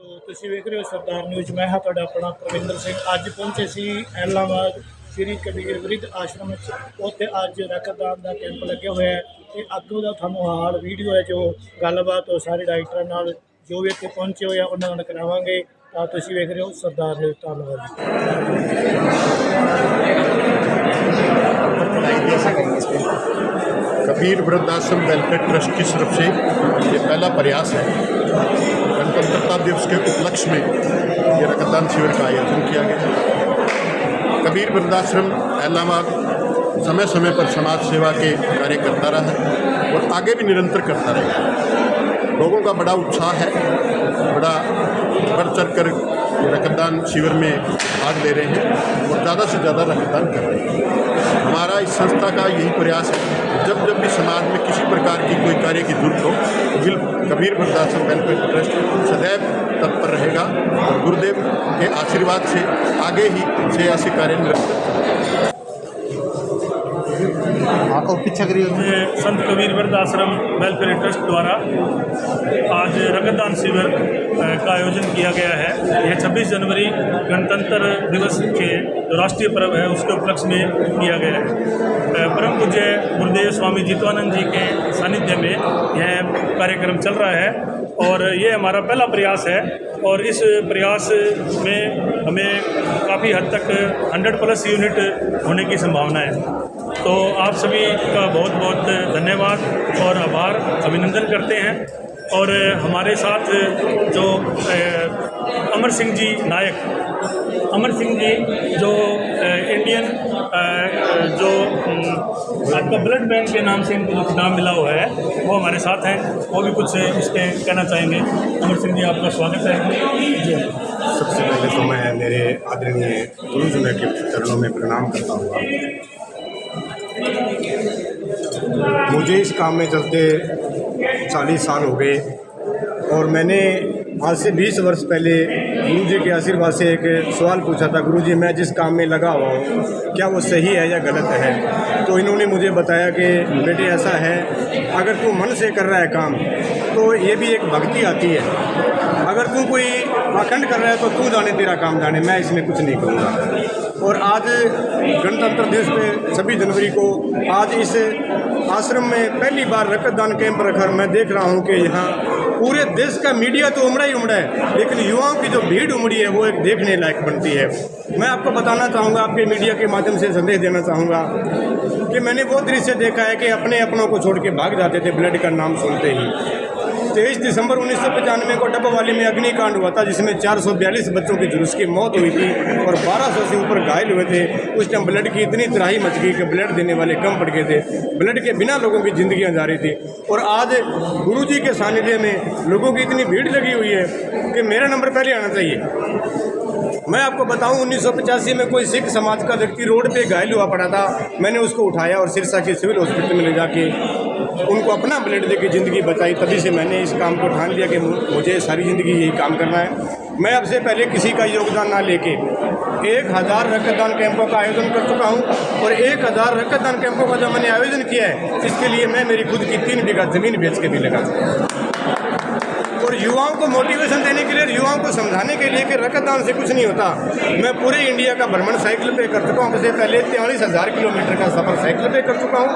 तो तुसीं वेख रहे हो सरदार न्यूज़। मैं हाँ तुहाडा अपना परविंदर सिंह। अज पहुंचे सी एलाहाबाद श्री कबीर वृद्ध आश्रम उत्थे अज रक्तदान का कैंप लगे हुए है। तो अगों का थानू हाल वीडियो है जो गलबात हो सारे डायरेक्टर नाल जो भी इत्थे पहुंचे हुए उन्होंने नाल करावांगे। तो तुसीं वेख रहे हो सरदार न्यूज़। धन्यवाद। कबीर वृद्धाश्रम वेलफेयर ट्रस्ट की तरफ से ये पहला प्रयास है। गणतंत्रता दिवस के उपलक्ष्य में ये रक्तदान शिविर का आयोजन किया गया। कबीर वृद्धाश्रम इलाहाबाद समय समय पर समाज सेवा के कार्य करता रहा है और आगे भी निरंतर करता रहेगा। लोगों का बड़ा उत्साह है, बड़ा बढ़ चढ़ कर रक्तदान शिविर में भाग ले रहे हैं और ज़्यादा से ज़्यादा रक्तदान कर रहे हैं। हमारा इस संस्था का यही प्रयास है, जब जब भी समाज में किसी प्रकार की कोई कार्य की जरूरत हो, कबीर वृद्धाश्रम वेलफेयर ट्रस्ट सदैव तत्पर रहेगा और गुरुदेव के आशीर्वाद से आगे ही से ऐसे कार्य निरंतर संत कबीर वृद्धाश्रम वेलफेयर ट्रस्ट द्वारा आज रक्तदान शिविर का आयोजन किया गया है। यह 26 जनवरी गणतंत्र दिवस के जो राष्ट्रीय पर्व है उसके उपलक्ष्य में किया गया है। परम पूज्य गुरुदेव स्वामी जीतवानंद जी के सानिध्य में यह कार्यक्रम चल रहा है और ये हमारा पहला प्रयास है और इस प्रयास में हमें काफ़ी हद तक 100+ यूनिट होने की संभावना है। तो आप सभी का बहुत बहुत धन्यवाद और आभार अभिनंदन करते हैं। और हमारे साथ जो अमर सिंह जी नायक, अमर सिंह जी जो इंडियन जो आपका ब्लड बैंक के नाम से इनको जो खिताब मिला हुआ है वो हमारे साथ हैं। वो भी कुछ इस पर कहना चाहेंगे। अमर सिंह जी आपका स्वागत है जी। सबसे पहले तो मैं मेरे आदरणीय गुरुजनों के चरणों में प्रणाम करता हूँ। मुझे इस काम में चलते 40 साल हो गए और मैंने आज से 20 वर्ष पहले गुरु जी के आशीर्वाद से एक सवाल पूछा था, गुरु जी मैं जिस काम में लगा हुआ हूँ क्या वो सही है या गलत है। तो इन्होंने मुझे बताया कि बेटे ऐसा है, अगर तू मन से कर रहा है काम तो ये भी एक भक्ति आती है। अगर तू कोई अखंड कर रहा है तो तू जाने तेरा काम जाने, मैं इसमें कुछ नहीं करूँगा। और आज गणतंत्र दिवस पे 26 जनवरी को आज इस आश्रम में पहली बार रक्तदान कैंप रखा। मैं देख रहा हूँ कि यहाँ पूरे देश का मीडिया तो उमड़ा ही उमड़ा है, लेकिन युवाओं की जो भीड़ उमड़ी है वो एक देखने लायक बनती है। मैं आपको बताना चाहूँगा, आपके मीडिया के माध्यम से संदेश देना चाहूँगा कि मैंने वो दृश्य देखा है कि अपने अपनों को छोड़ के भाग जाते थे ब्लड का नाम सुनते ही। 23 दिसंबर 1995 को डब्बावाली में अग्निकांड हुआ था जिसमें 442 बच्चों की झुलस की मौत हुई थी और 1200 से ऊपर घायल हुए थे। उस टाइम ब्लड की इतनी तराही मच गई कि ब्लड देने वाले कम पड़ गए थे, ब्लड के बिना लोगों की जिंदगियां जा रही थी। और आज गुरुजी के सानिध्य में लोगों की इतनी भीड़ लगी हुई है कि मेरा नंबर पहले आना चाहिए। मैं आपको बताऊं 1985 में कोई सिख समाज का व्यक्ति रोड पे घायल हुआ पड़ा था, मैंने उसको उठाया और सिरसा के सिविल हॉस्पिटल में ले जाके उनको अपना ब्लड देके ज़िंदगी बचाई। तभी से मैंने इस काम को ठान लिया कि मुझे सारी ज़िंदगी यही काम करना है। मैं अब से पहले किसी का योगदान ना लेके 1000 रक्तदान कैंपों का आयोजन कर चुका हूं और 1000 रक्तदान कैंपों का जो मैंने आयोजन किया है इसके लिए मैं मेरी खुद की 3 बीघा ज़मीन बेच के भी लगा और युवाओं को मोटिवेशन देने के लिए, युवाओं को समझाने के लिए कि रक्तदान से कुछ नहीं होता। मैं पूरे इंडिया का भ्रमण साइकिल पे कर चुका हूँ। इससे पहले 43,000 किलोमीटर का सफ़र साइकिल पे कर चुका हूँ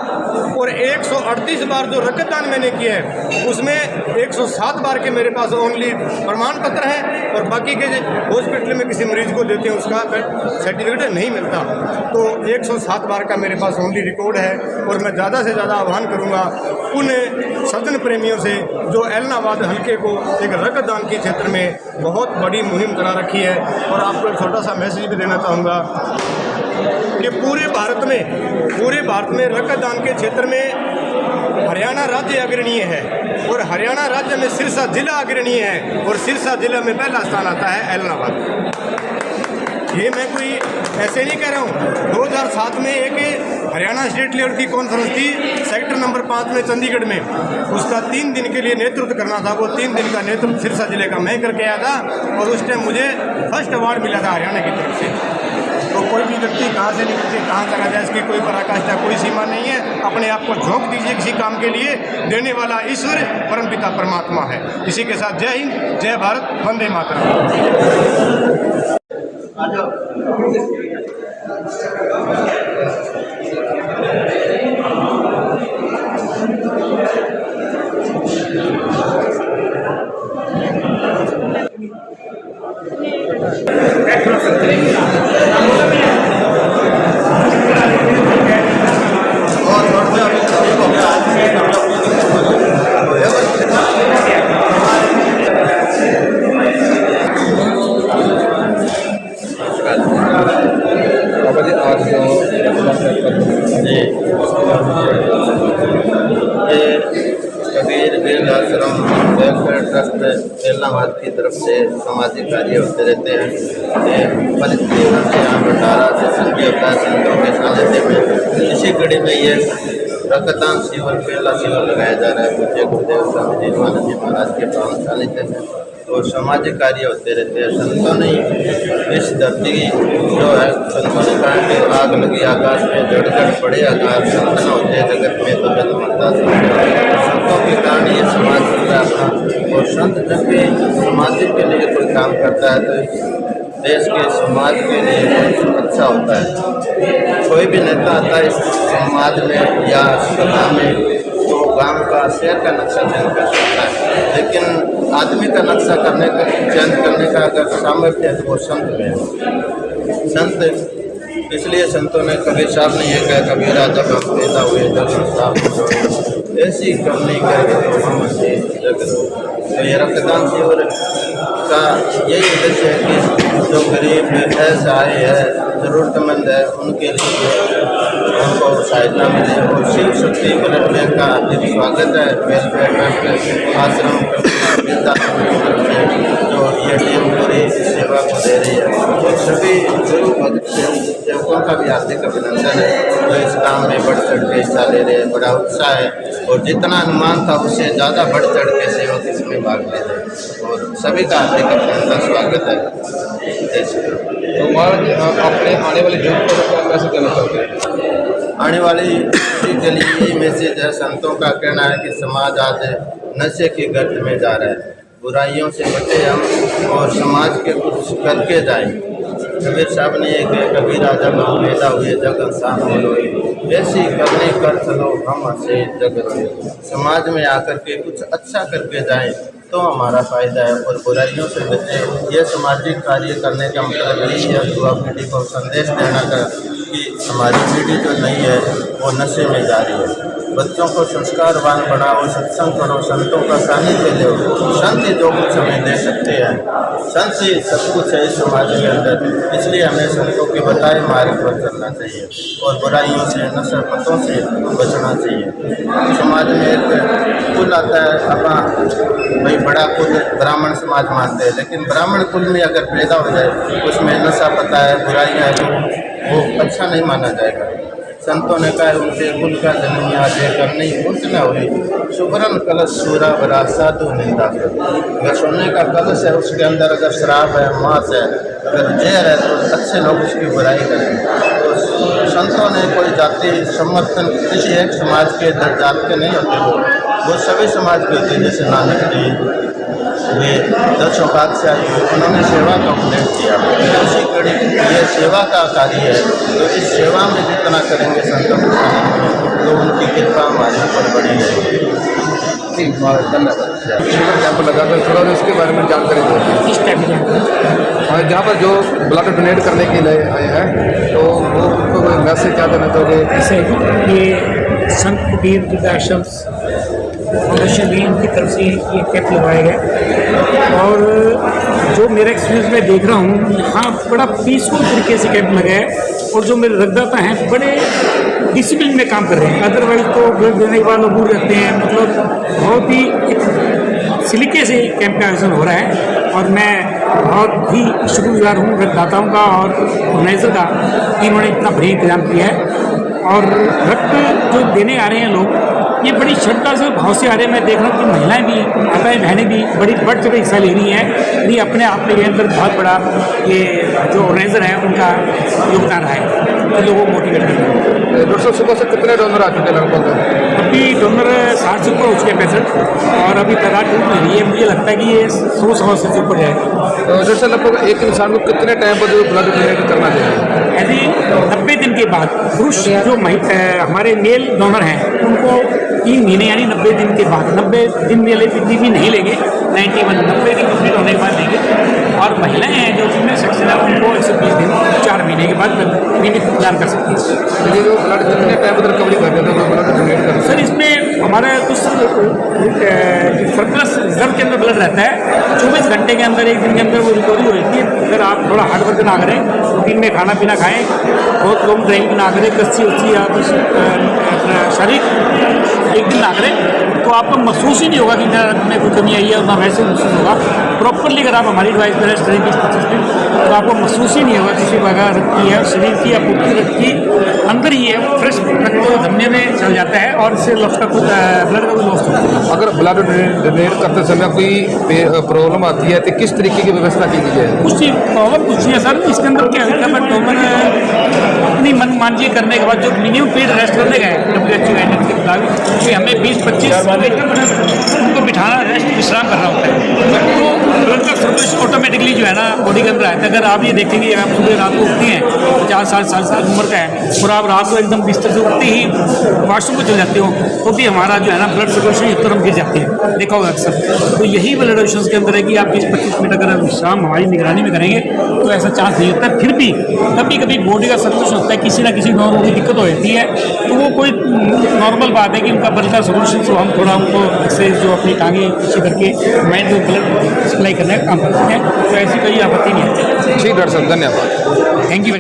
और 138 बार जो रक्तदान मैंने किया है उसमें 107 बार के मेरे पास ओनली प्रमाण पत्र हैं और बाकी के हॉस्पिटल में किसी मरीज को देते हैं उसका सर्टिफिकेट नहीं मिलता। तो 107 बार का मेरे पास ओनली रिकॉर्ड है और मैं ज़्यादा से ज़्यादा आह्वान करूँगा उन सज्जन प्रेमियों से जो इलाहाबाद हल्के को एक रक्तदान के क्षेत्र में बहुत बड़ी मुहिम चला रखी है। और आपको एक छोटा सा मैसेज भी देना चाहूँगा कि पूरे भारत में रक्तदान के क्षेत्र में हरियाणा राज्य अग्रणीय है और हरियाणा राज्य में सिरसा जिला अग्रणीय है और सिरसा जिला में पहला स्थान आता है इलाहाबाद। ये मैं कोई ऐसे नहीं कह रहा हूँ। 2007 में एक हरियाणा स्टेट लेवल की कॉन्फ्रेंस थी सेक्टर नंबर 5 में चंडीगढ़ में, उसका 3 दिन के लिए नेतृत्व करना था। वो 3 दिन का नेतृत्व सिरसा जिले का मैं करके आया था और उस टाइम मुझे फर्स्ट अवार्ड मिला था हरियाणा की तरफ से। तो कोई भी व्यक्ति कहाँ से निकल के कहाँ चला जाए, इसकी कोई पराकाष्ठा, कोई सीमा नहीं है। अपने आप को झोंक दीजिए किसी काम के लिए, देने वाला ईश्वर परमपिता परमात्मा है। इसी के साथ जय हिंद, जय भारत, वंदे मातरम। कबीर वृद्ध आश्रम वेलफेयर ट्रस्ट एलनाबाद की तरफ से सामाजिक कार्य होते रहते हैं। ये परिस्थिति यहाँ भंडारा से संघीय अवतार संतों के सानिध्य में इसी कड़ी में ये रक्तदान शिविर पहला शिविर लगाया जा रहा है पूज्य गुरुदेव स्वामी जीवानंद जी महाराज के पावन सानिध्य में। और सामाजिक कार्य होते रहते हैं। संतों ने इस धरती जो है, संतों ने कहा कि आग लगी आकाश में, जड़ पड़े आकाश, संत न होते जगत में तो जन्म मरता। संतों के कारण ये समाज चल रहा था। और संत जब भी सामाजिक के लिए कोई काम करता है तो देश के समाज के लिए बहुत अच्छा होता है। कोई भी नेता आता है इस समाज में या सभा में तो गांव का शहर का नक्शा चयन कर सकता है, लेकिन आदमी का नक्शा करने का चयन करने का अगर सामर्थ्य है तो वो संत में है। संत इसलिए संतों ने कबीर साहब ने यह कहा, कबीरा जब हम पैदा हुए जब ऐसी करनी करेंगे तो हम जग। तो ये रक्तदान शिविर का यही उद्देश्य है कि जो गरीब असहाय है, ज़रूरतमंद है, उनके लिए उनको सहायता मिले। और शिव शक्ति ब्लड बैंक का हार्दिक स्वागत है। वेलफेयर ट्रस्ट आश्रम जो ये टीम पूरी सेवा को दे रही है और सभी गुरु भक्त सेवकों का भी हार्दिक अभिनंदन है जो इस काम में बढ़ चढ़ के हिस्सा ले रहे हैं। बड़ा उत्साह है और जितना अनुमान था उससे ज़्यादा बढ़ चढ़ के सेवक इसमें भाग ले रहे हैं और सभी का हार्दिक अभिनंदन स्वागत है। तो अपने आने वाले युग को क्या मैसेज देना चाहते हैं? आने वाली पीढ़ी के लिए यही मैसेज है। संतों का कहना है कि समाज आज नशे की गर्त में जा रहा है। बुराइयों से बचे हम और समाज के कुछ करके जाएं। कबीर साहब ने ये कहा, कबीरा जब हम पैदा हुए जग इंसान हो लोए, ऐसी करने कर चलो हम हंसे जग रोए। समाज में आकर के कुछ अच्छा करके जाएं तो हमारा फ़ायदा है और बुराइयों से बचें। ये सामाजिक कार्य करने का मतलब यही है युवा पीढ़ी को संदेश देना का कि हमारी पीढ़ी जो नहीं है वो नशे में जा रही है। बच्चों को संस्कारवान बनाओ, सत्संग करो, संतों का सानिध्य लो। संत ही जो कुछ हमें दे सकते हैं, संत ही सब कुछ है इस समाज के अंदर। इसलिए हमें संतों के बताए मार्ग पर चलना चाहिए और बुराइयों से, नशा पतों से बचना चाहिए। समाज में एक कुल आता है, अपना भाई बड़ा कुल ब्राह्मण समाज मानते हैं, लेकिन ब्राह्मण कुल में अगर पैदा हो जाए उसमें नशा पता है, बुराइयाँ है तो वो अच्छा नहीं माना जाएगा। संतों ने कहा उनसे कुल का जन्म आज करनी उच्च न हुई, सुवर्ण कलश सूरा बरा साधु निंदा कर। अगर सोने का कलश है उसके अंदर अगर शराब है, मांस है, अगर जहर है तो अच्छे लोग उसकी बुराई करें। तो संतों ने कोई जाति समर्थन किसी एक समाज के जात के नहीं होते, वो सभी समाज के होते। जैसे नानक जी वे 10 पातशाही उन्होंने सेवा का उपदेश किया। उसी कड़ी ये सेवा का कार्य है, तो इस सेवा में जितना करेंगे संतों को तो उनकी कृपा हमारे ऊपर बड़ी रहेगी। धन्यवाद। शिविर कैंप लगा था, थोड़ा सा इसके बारे में जानकारी दें। इस टाइप की हाँ, जहाँ पर जो ब्लड डोनेट करने के लिए आए हैं तो वो उनको कोई मैसेज क्या देना चाहोगे? ऐसे ये संत कबीर वृद्ध आश्रम फाउंडेशन भी इनकी तरफ से ये कैंप लगवाए गए और जो मेरा एक्सपीरियंस मैं देख रहा हूँ यहाँ बड़ा पीसफुल तरीके से कैंप लगा है और जो मेरे रक्तदाता हैं बड़े डिसिप्लिन में काम कर रहे हैं। अदरवाइज तो ब्लड देने के बाद लोग दूर रखते हैं, मतलब बहुत ही एक सलीके से कैंप का आयोजन हो रहा है और मैं बहुत ही शुक्रगुजार हूँ रक्तदाताओं का और ऑर्गेनाइज़र का कि इन्होंने इतना बढ़िया इंतजाम किया है। और रक्त जो देने आ रहे हैं लोग ये बड़ी श्रद्धा से भाव से आ रहे हैं। मैं देख रहा हूँ कि महिलाएं भी आकर माताएं बहनें भी बड़ी बढ़ चढ़ हिस्सा ले रही हैं। ये अपने आप में ये अंदर बहुत बड़ा ये जो ऑर्गेनाइजर है उनका योगदान रहा है, तो लोगों को मोटिवेट करना है। डॉक्टर साहब सुबह से कितने डोनर आ चुके हैं लगभग? अभी डोनर 60 से ऊपर हो चुके हैं पेशेंट, और अभी तादाद टूट नहीं रही है। मुझे लगता है कि ये 100 से ऊपर जाएगा। डॉक्टर साहब लगभग एक इंसान को कितने टाइम पर जो ब्लड डोनेट करना चाहिए? ऐसे 90 दिन के बाद पुरुष जो हमारे मेल डोनर हैं उनको 3 महीने यानी 90 दिन के बाद, 90 दिन वाले भी नहीं लेंगे, 91 90 दिन कंप्लीट होने के बाद लेंगे। और महिलाएं हैं जो फीमेल सेक्शन है उनको 120 दिन 4 महीने के बाद नियमित दान कर सकती है। ये जो ब्लड कितने टाइम पर रिकवरी कर देते हैं ब्लड डोनेट कर? सर इसमें हमारा कुछ सरप्लस रिजर्व के अंदर ब्लड रहता है, 24 घंटे के अंदर, एक दिन के अंदर वो रिकवरी हो जाती है। अगर आप थोड़ा हार्ड वर्क ना करें, दिन में खाना पीना खाएं, बहुत लॉन्ग ड्राइविंग ना करें, कस्सी उस्सी या कुछ शरीर एक दिन ना करें, तो आपको महसूस ही नहीं होगा कि मेरे कोई कमी आई है, और ना वैसे महसूस होगा। प्रॉपरली अगर आप हमारी एडवाइस पर रेस्ट करें 20-25 दिन, तो आपको महसूस ही नहीं होगा किसी प्रकार रक्त की है शरीर की या पूरी रक्त की अंदर ही है, फ्रेश रक्त धमनी में चल जाता है, और इससे लॉस का ब्लड का भी लॉस होता है। अगर ब्लड डोनेट करते समय कोई प्रॉब्लम आती है तो किस तरीके की व्यवस्था की गई है? कुछ प्रॉब्लम कुछ नहीं है सर, इसके अंदर क्या होता है, बट डोनर अपनी मनमांजी करने के बाद जो मिनिमम पीरियड रेस्ट करने का है WHO गाइडलाइंस के मुताबिक, कि हमें 20-25 उनको बिठाना, रेस्ट विश्राम करना होता है, तो ब्लड का सर्कुलेशन ऑटोमेटिकली जो है ना बॉडी के अंदर आता है। अगर आप ये देखेंगे, आप सुबह रात को उठती हैं, 50 साल उम्र का है, और आप रात को एकदम बिस्तर से उठते ही वॉशरूम को चल जाते हो, तो भी हमारा जो है ना ब्लड सर्कुलेशन एक तरफ गिर जाती है, देखा होगा अक्सर। तो यही ब्लड डोनेशन के अंदर है कि आप 20-25 मिनट अगर विश्राम हमारी निगरानी में करेंगे तो ऐसा चांस नहीं होता। फिर भी कभी कभी बॉडी का सर्कुलेशन होता है, किसी ना किसी नॉर्मल की दिक्कत हो जाती है, तो वो कोई नॉर्मल बात है कि उनका ब्लड का सर्कुलेशन, तो हम थोड़ा उनको एक्सरसाइज जो अपनी टांगें पीछे करके माइंड को ब्लड सप्लाई करने का काम करते हैं, तो ऐसी कोई आपत्ति नहीं है। ठीक डॉक्टर साहब, धन्यवाद। Thank you.